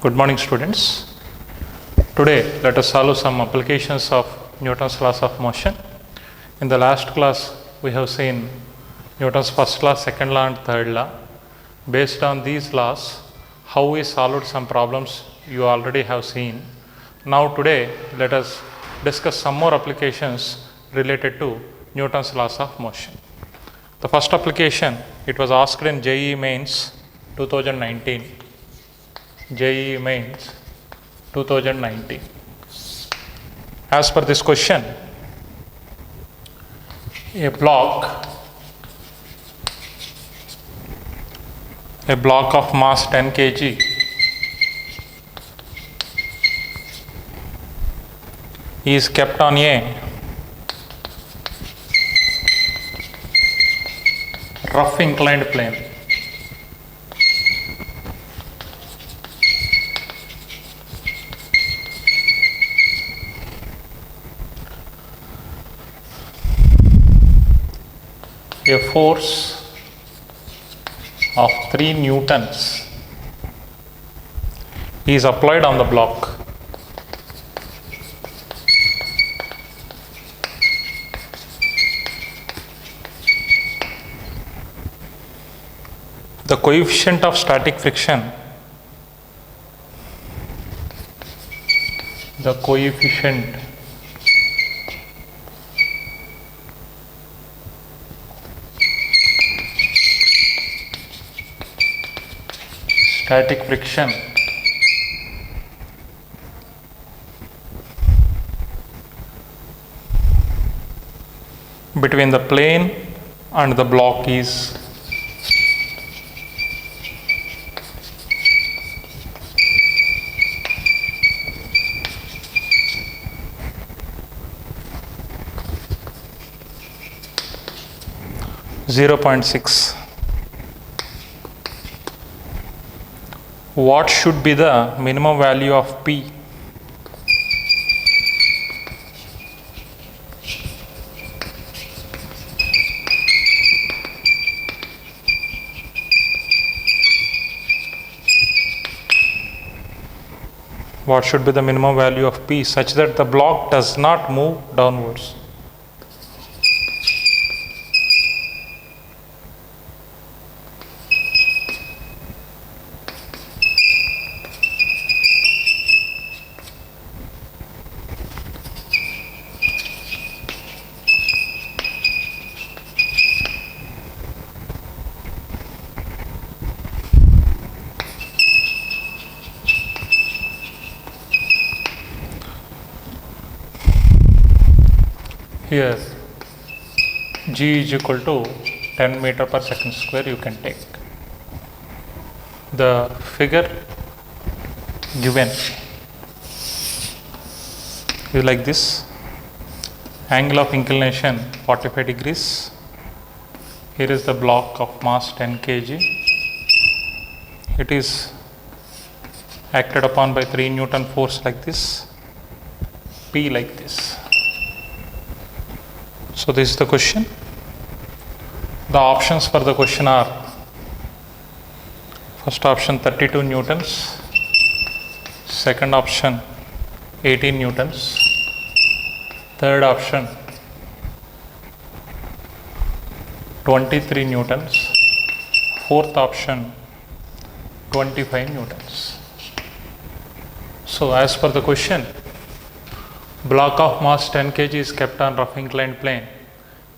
Good morning, students. Today, let us solve some applications of Newton's laws of motion. In the last class, we have seen Newton's first law, second law, and third law. Based on these laws, how we solved some problems you already have seen. Now, today, let us discuss some more applications related to Newton's laws of motion. The first application, it was asked in JEE Mains 2019. JEE Mains 2019. As per this question, a block of mass 10 kg is kept on a rough inclined plane. A force of 3 newtons is applied on the block. The coefficient of static friction, static friction between the plane and the block is 0.6. What should be the minimum value of P? What should be the minimum value of P such that the block does not move downwards? Here G is equal to 10 meter per second square. You can take the figure given is like this. Angle of inclination 45 degrees. Here is the block of mass 10 kg. It is acted upon by 3 Newton force like this, P like this. So this is the question. The options for the question are: first option 32 newtons, second option 18 newtons, third option 23 newtons, fourth option 25 newtons. So as per the question, block of mass 10 kg is kept on rough inclined plane.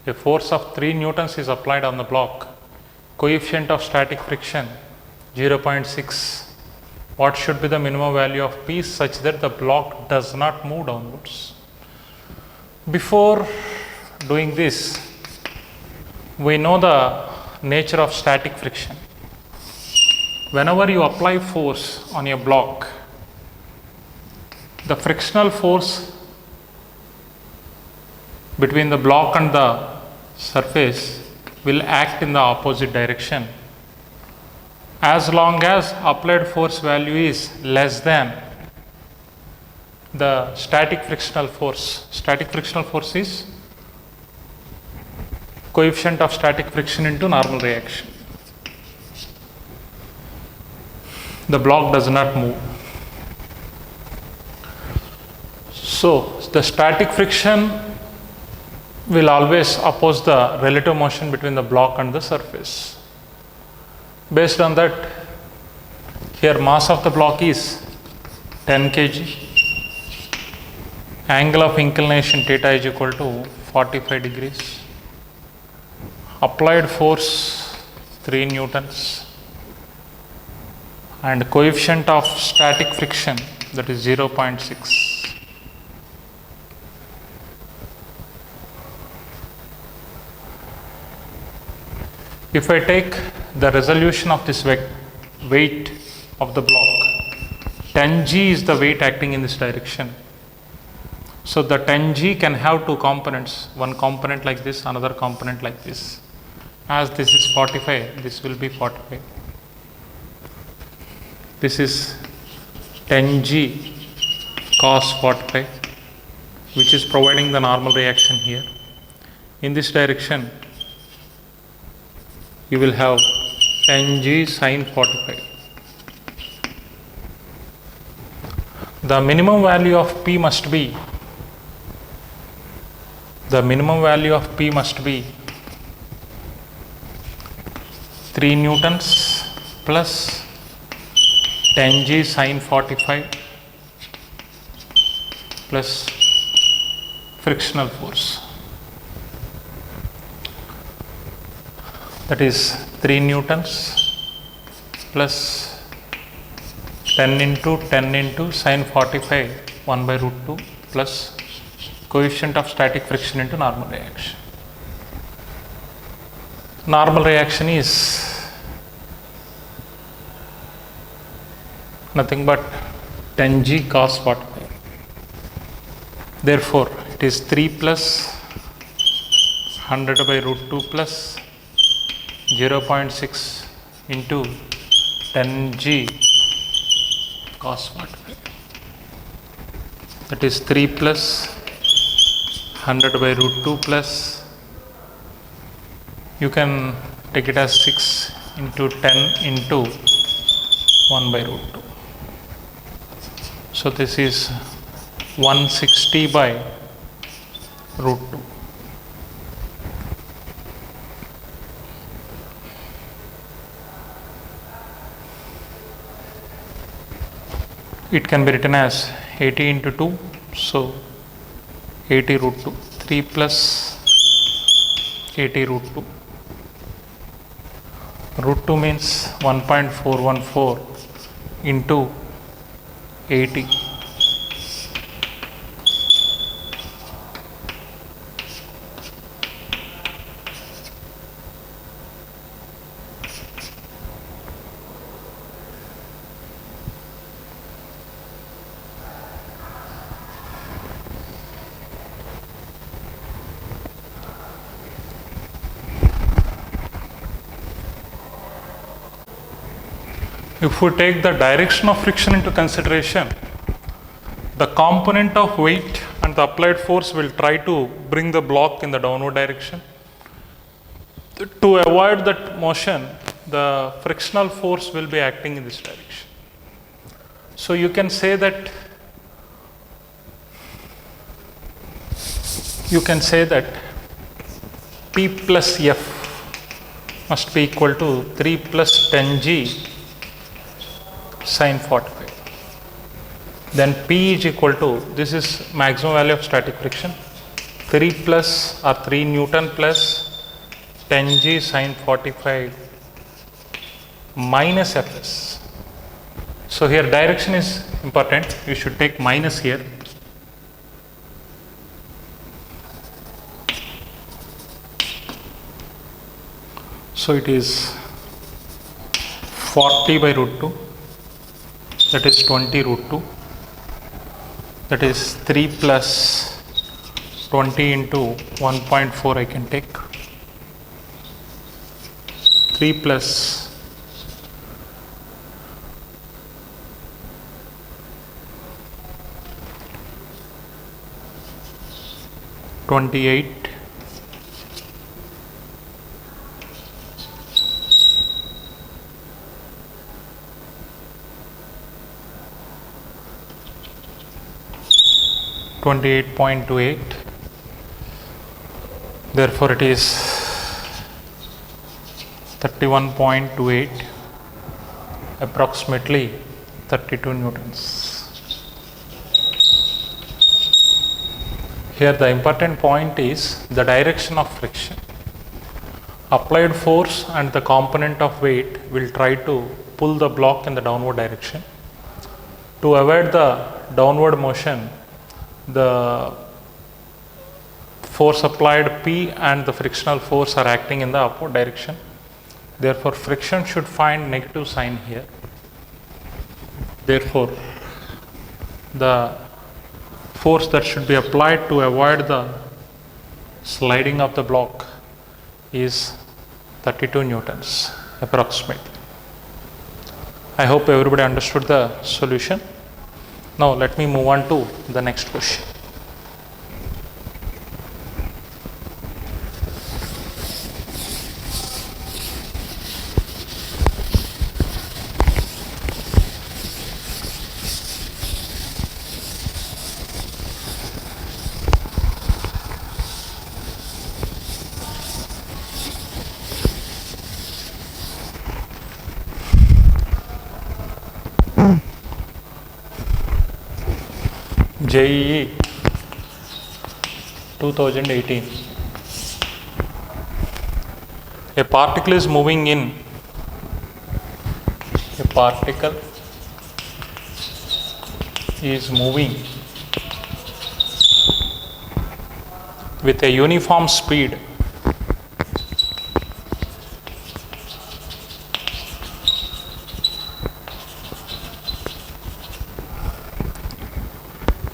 A force of 3 newtons is applied on the block. Coefficient of static friction 0.6. What should be the minimum value of P such that the block does not move downwards? Before doing this, we know the nature of static friction. Whenever you apply force on a block, the frictional force between the block and the surface will act in the opposite direction as long as applied force value is less than the static frictional force. Static frictional force is coefficient of static friction into normal reaction. The block does not move. So the static friction will always oppose the relative motion between the block and the surface. Based on that, here mass of the block is 10 kg, angle of inclination theta is equal to 45 degrees, applied force 3 newtons, and coefficient of static friction, that is 0.6. If I take the resolution of this weight of the block, 10g is the weight acting in this direction. So the 10g can have two components, one component like this, another component like this. As this is 45, this will be 45. This is 10g cos 45, which is providing the normal reaction here. In this direction, you will have 10g sin 45. The minimum value of P must be 3 newtons plus 10g sin 45 plus frictional force. That is 3 newtons plus 10 into sin 45 1 by root 2 plus coefficient of static friction into normal reaction. Normal reaction is nothing but 10g cos 45. Therefore, it is 3 plus 100 by root 2 plus 0.6 into 10g cos 45. That is 3 plus 100 by root 2 plus, you can take it as 6 into 10 into 1 by root 2. So this is 160 by root 2. It can be written as 80 into 2, so 80 root 2, 3 plus 80 root 2. Root 2 means 1.414 into 80. If we take the direction of friction into consideration, the component of weight and the applied force will try to bring the block in the downward direction. To avoid that motion, the frictional force will be acting in this direction. So you can say that P plus F must be equal to 3 plus 10g sin 45. Then P is equal to, this is maximum value of static friction, 3 plus or 3 Newton plus 10g sin 45 minus Fs. So here direction is important, you should take minus here. So it is 40 by root 2, that is 20 root 2, that is 3 plus 20 into 1.4 I can take, 3 plus 28 28 28.28. Therefore, it is 31.28, approximately 32 newtons. Here the important point is the direction of friction. Applied force and the component of weight will try to pull the block in the downward direction. To avoid the downward motion, the force applied P and the frictional force are acting in the upward direction. Therefore, friction should find negative sign here. Therefore, the force that should be applied to avoid the sliding of the block is 32 newtons approximately. I hope everybody understood the solution. Now let me move on to the next question. JEE 2018. A particle is moving in. A particle is moving with a uniform speed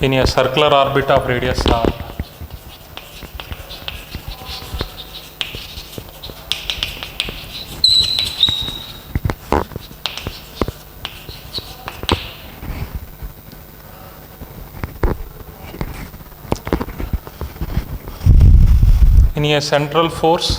in a circular orbit of radius r. In a central force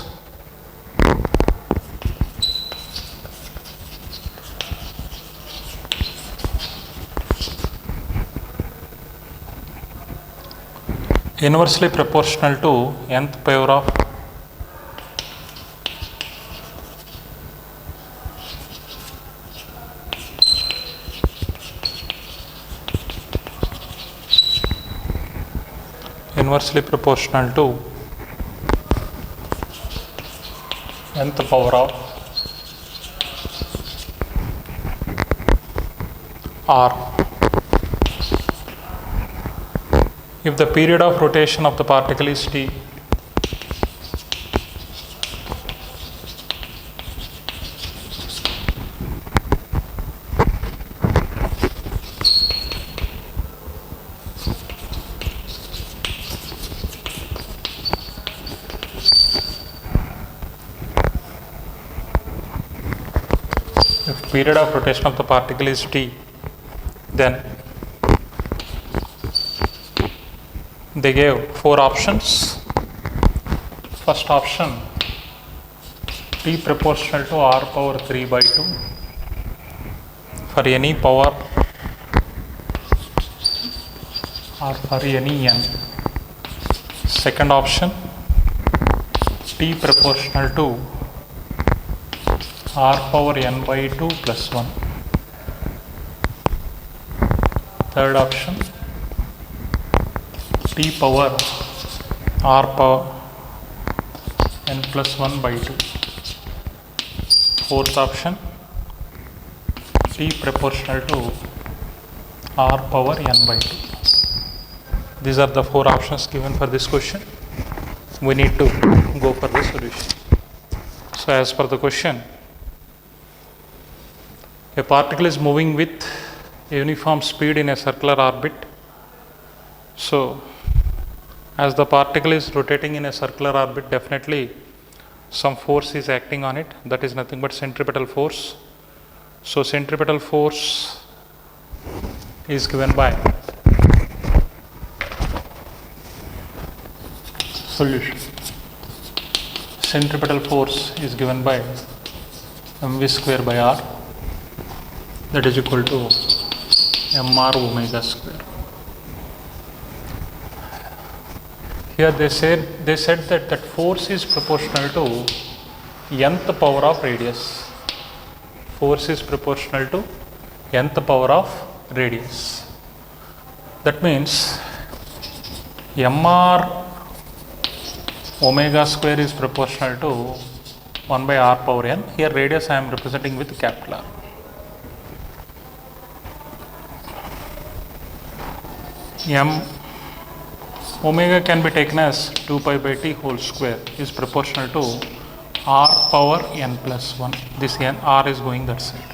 inversely proportional to nth power of inversely proportional to nth power of r if the period of rotation of the particle is t. If period of rotation of the particle is t, then they gave 4 options. First option, t proportional to r power 3 by 2 for any power or for any n. Second option, t proportional to r power n by 2 plus 1. Third option, t power r power n plus 1 by 2. Fourth option, t proportional to r power n by 2. These are the 4 options given for this question. We need to go for the solution. So as per the question, a particle is moving with a uniform speed in a circular orbit. So as the particle is rotating in a circular orbit, definitely some force is acting on it. That is nothing but centripetal force. So centripetal force is given by solution. Centripetal force is given by mv square by r, that is equal to mr omega square. Here they said that force is proportional to nth power of radius. Force is proportional to nth power of radius. That means mr omega square is proportional to 1 by r power n. Here radius I am representing with capital R. M omega can be taken as 2 pi by t whole square is proportional to r power n plus 1. This n r is going that side.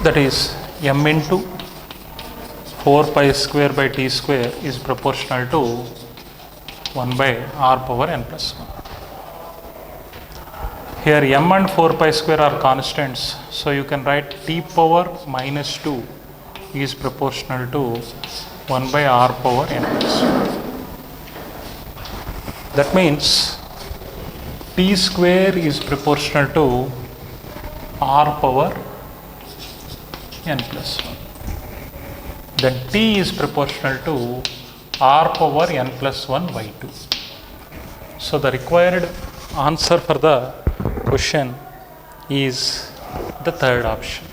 That is m into 4 pi square by t square is proportional to 1 by r power n plus 1. Here m and 4 pi square are constants, so you can write t power minus 2 is proportional to 1 by r power n plus 1. That means t square is proportional to r power n plus 1. Then t is proportional to r power n plus 1 by 2. So the required answer for the question is the third option.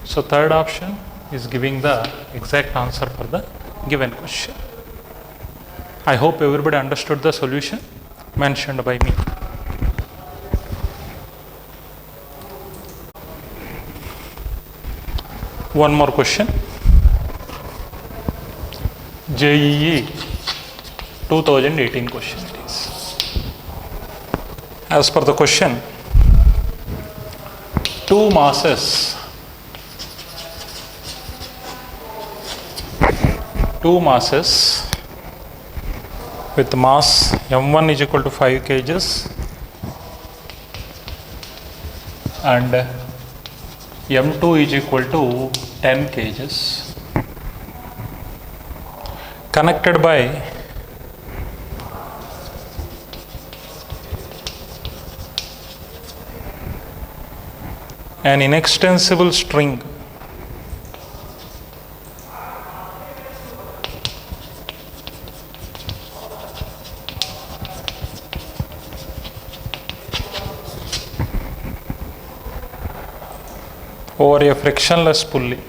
So third option is giving the exact answer for the given question. I hope everybody understood the solution mentioned by me. One more question. JEE 2018 question it is. As per the question, two masses with mass m1 is equal to 5 kgs and m2 is equal to 10 kgs connected by an inextensible string over a frictionless pulley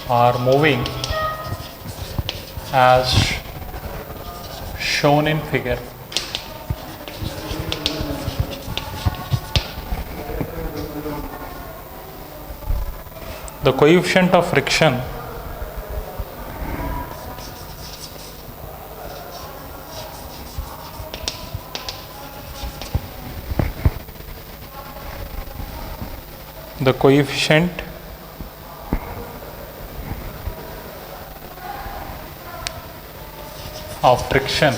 are moving as shown in figure. The coefficient of friction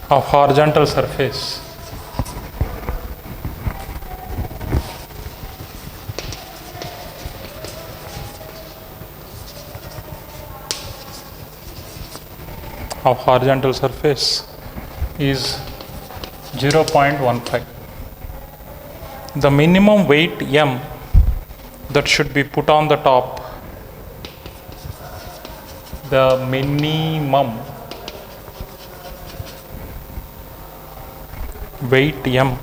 of horizontal surface is 0.15. The minimum weight m that should be put on the top, the minimum weight m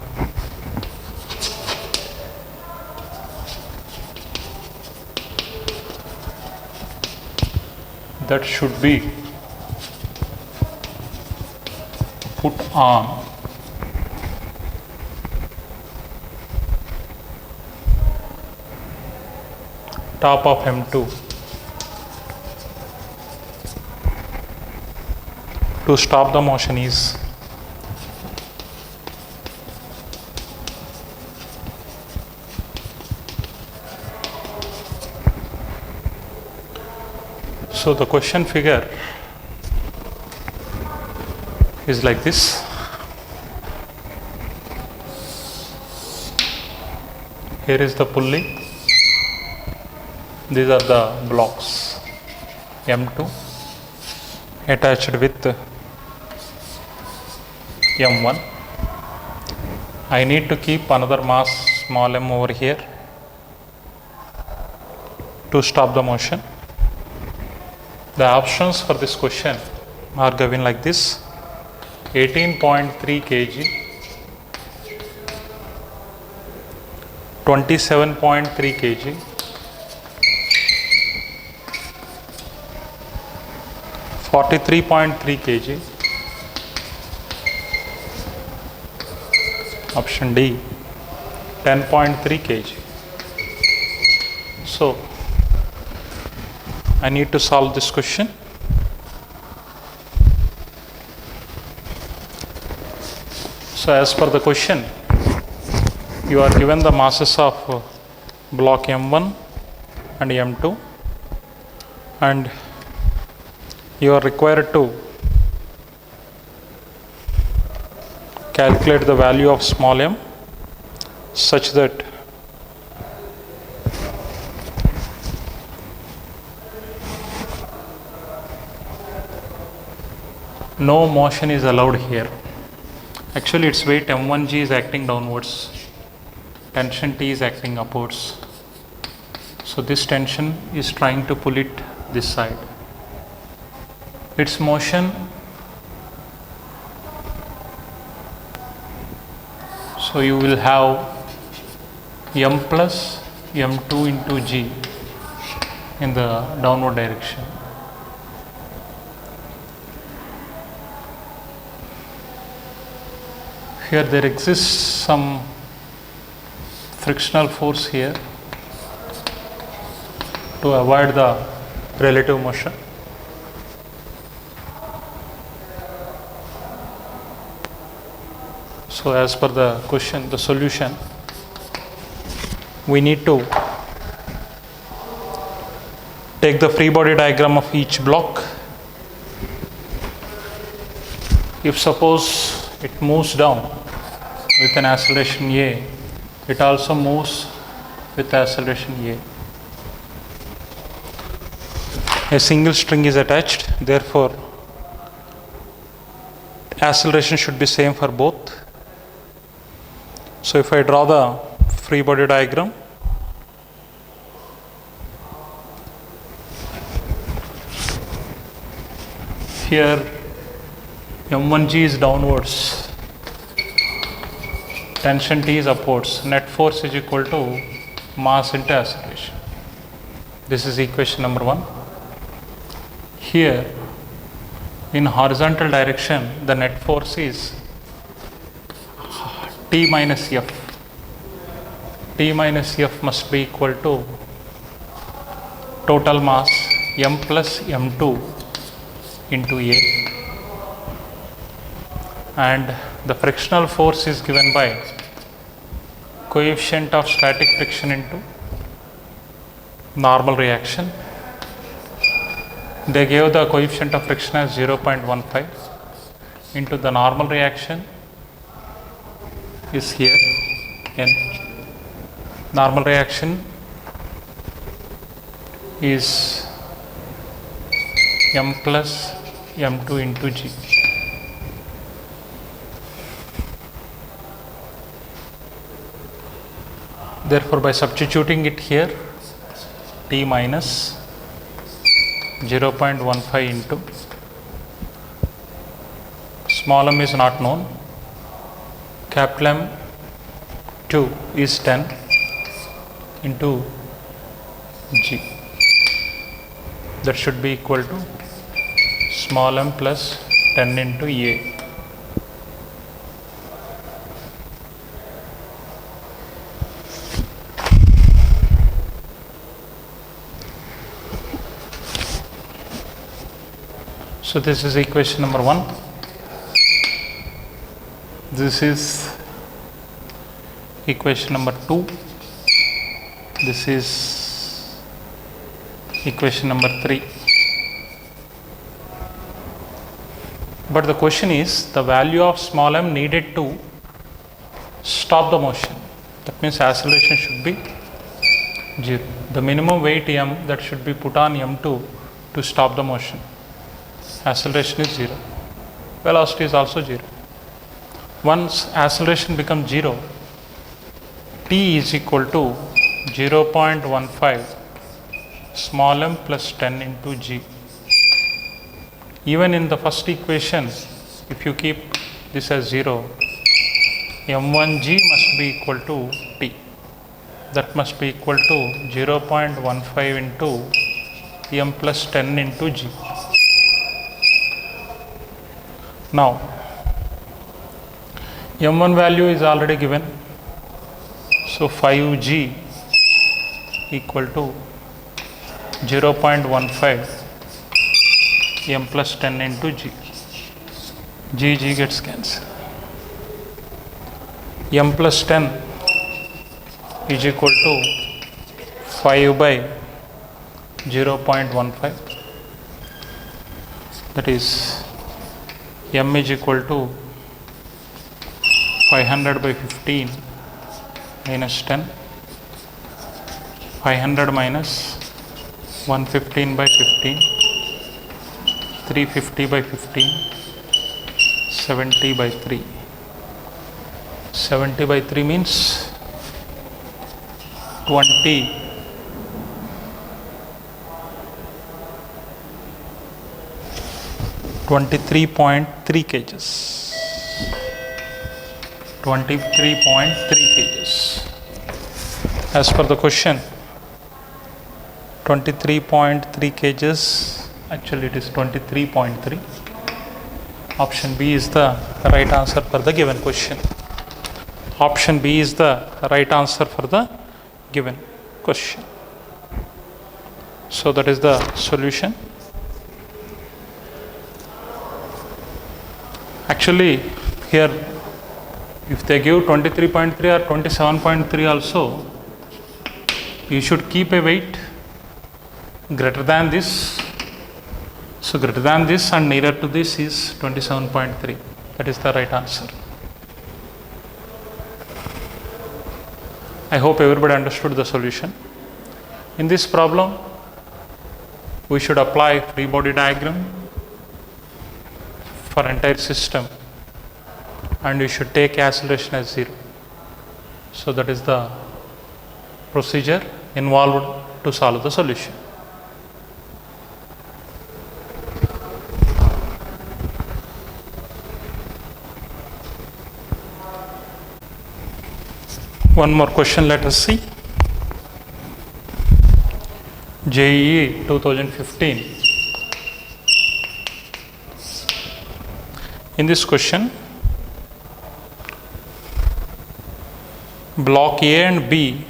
that should be put on top of M2 to stop the motion is so the question figure is like this. Here is the pulley. These are the blocks M2 attached with M1. I need to keep another mass small m over here to stop the motion. The options for this question are given like this: 18.3 kg, 27.3 kg, 43.3 kg, option D, 10.3 kg. So I need to solve this question. So as per the question, you are given the masses of block M1 and M2, and you are required to calculate the value of small m such that no motion is allowed here. Actually, its weight M1g is acting downwards, tension T is acting upwards. So this tension is trying to pull it this side. Its motion, so you will have M plus M2 into G in the downward direction. Here there exists some frictional force here to avoid the relative motion. So as per the question, the solution, we need to take the free body diagram of each block. If suppose it moves down with an acceleration A, it also moves with acceleration A. A single string is attached, therefore acceleration should be same for both. So if I draw the free body diagram, here M1g is downwards, tension T is upwards, net force is equal to mass into acceleration. This is equation number 1. Here in horizontal direction, the net force is T minus F. T minus F must be equal to total mass M plus M2 into A, and the frictional force is given by coefficient of static friction into normal reaction. They gave the coefficient of friction as 0.15 into the normal reaction is here N. Normal reaction is M plus M2 into G. Therefore, by substituting it here, T minus 0.15 into small m is not known, capital M 2 is 10 into G. That should be equal to small m plus 10 into A. So this is equation number 1. This is equation number 2. This is equation number 3. But the question is the value of small m needed to stop the motion. That means acceleration should be 0. The minimum weight m that should be put on m2 to stop the motion. Acceleration is 0. Velocity is also 0. Once acceleration becomes 0, t is equal to 0.15 small m plus 10 into g. Even in the first equation, if you keep this as 0, m1g must be equal to t. That must be equal to 0.15 into m plus 10 into g. Now, m1 value is already given. So, 5g equal to 0.15 m plus 10 into g. G gets cancelled. M plus 10 is equal to 5 by 0.15. That is, m is equal to 500 by 15 minus 10. 500 minus 115 by 15. 350 by 15. 70 by 3. 70 by 3 means 23.3 kgs. 23.3 kgs. As per the question, 23.3 kgs, actually it is 23.3. Option B is the right answer for the given question. Option B is the right answer for the given question. So that is the solution. Actually, here if they give 23.3 or 27.3 also, you should keep a weight greater than this. So greater than this and nearer to this is 27.3. That is the right answer. I hope everybody understood the solution. In this problem, we should apply free body diagram for entire system, and we should take acceleration as 0. So that is the procedure involved to solve the solution. One more question, let us see. JEE 2015. In this question, block A and B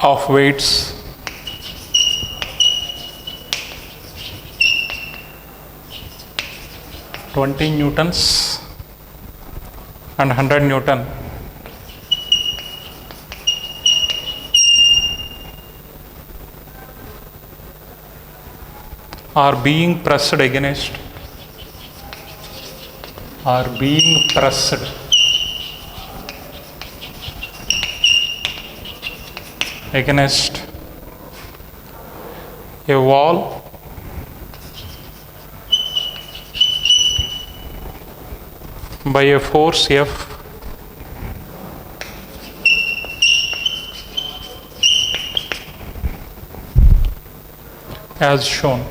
of weights (20 newtons and 100 Newton) are being pressed against a wall by a force F as shown.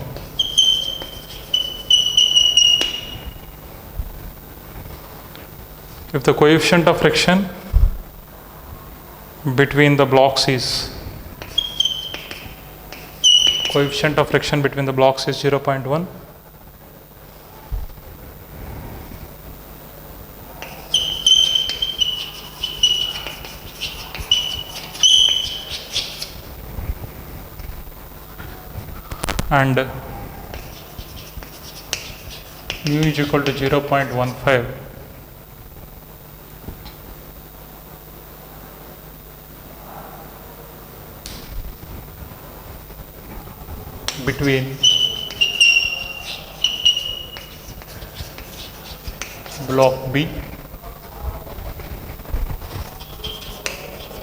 If the coefficient of friction between the blocks is 0.1, and mu is equal to 0.15, between block B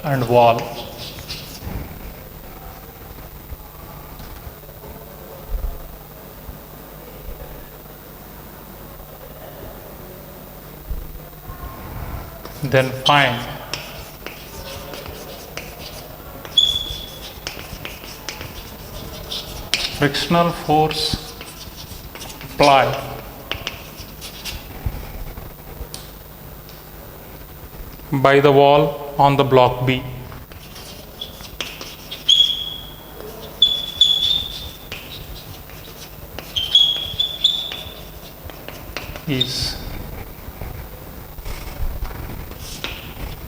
and wall then find frictional force applied by the wall on the block B.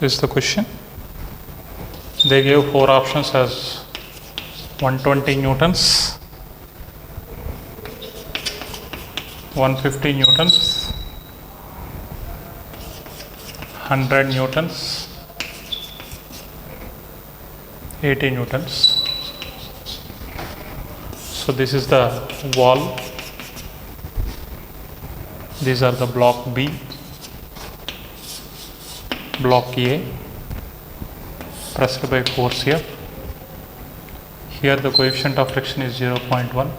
Is the question. They gave 4 options as 120 newtons, 150 newtons, 100 newtons, 80 newtons. So this is the wall. These are the block B, block A, pressed by force F. Here the coefficient of friction is 0.1.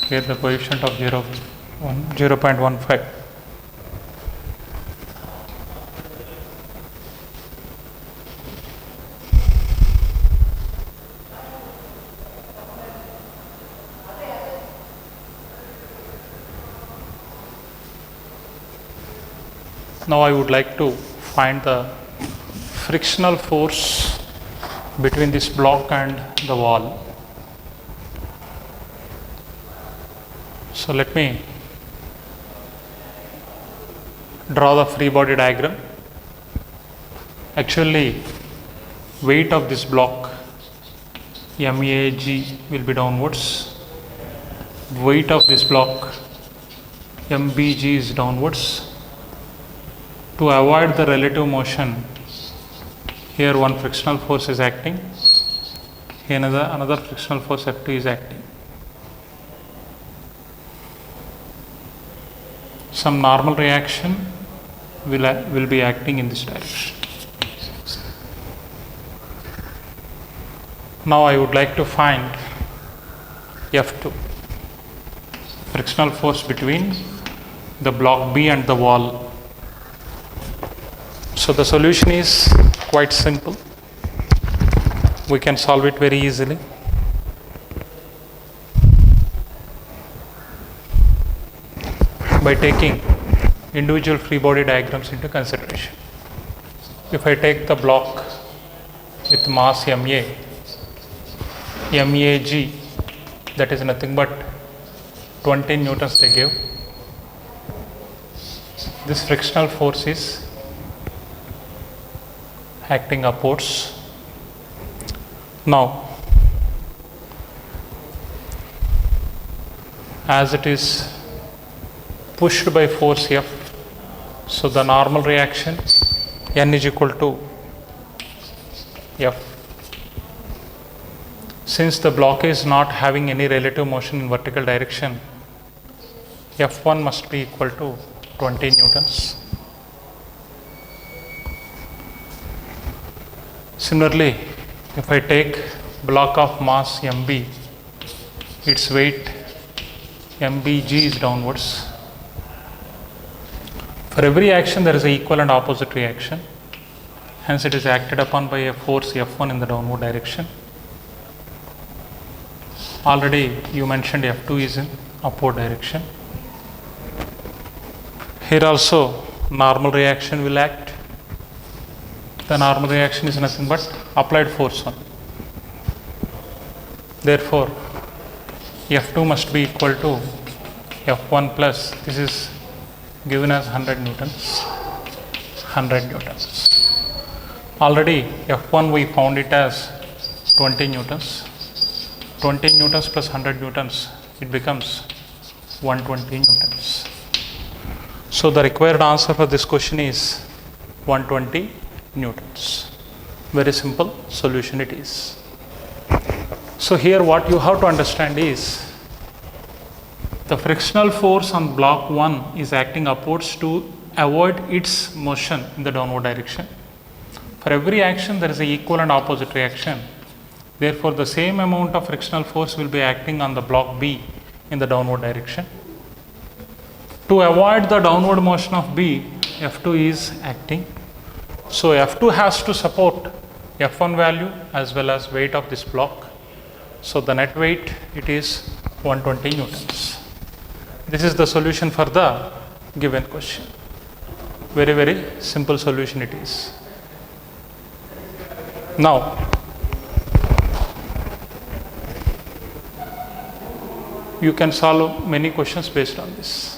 Here the coefficient of 0.15. Now I would like to find the frictional force between this block and the wall. So let me draw the free body diagram. Actually, weight of this block MAG will be downwards. Weight of this block MBG is downwards. To avoid the relative motion, here one frictional force is acting, here another frictional force F2 is acting. Some normal reaction will be acting in this direction. Now I would like to find F2, frictional force between the block B and the wall. So the solution is quite simple. We can solve it very easily. By taking individual free body diagrams into consideration. If I take the block with mass MA, MAG, that is nothing but 20 newtons they give. This frictional force is acting upwards. Now, as it is pushed by force F, so the normal reaction N is equal to F. Since the block is not having any relative motion in vertical direction, F1 must be equal to 20 newtons. Similarly, if I take block of mass MB, its weight MBG is downwards. For every action there is an equal and opposite reaction. Hence it is acted upon by a force F1 in the downward direction. Already you mentioned F2 is in upward direction. Here also normal reaction will act. The normal reaction is nothing but applied force 1. Therefore, F2 must be equal to F1 plus, this is given as 100 newtons, 100 newtons. Already F1 we found it as 20 newtons. 20 newtons plus 100 newtons, it becomes 120 newtons. So the required answer for this question is 120 newtons. Very simple solution it is. So here what you have to understand is the frictional force on block 1 is acting upwards to avoid its motion in the downward direction. For every action there is an equal and opposite reaction. Therefore, the same amount of frictional force will be acting on the block B in the downward direction. To avoid the downward motion of B, F2 is acting. So F2 has to support F1 value as well as weight of this block. So the net weight, it is 120 newtons. This is the solution for the given question. Very, very simple solution it is. Now, you can solve many questions based on this.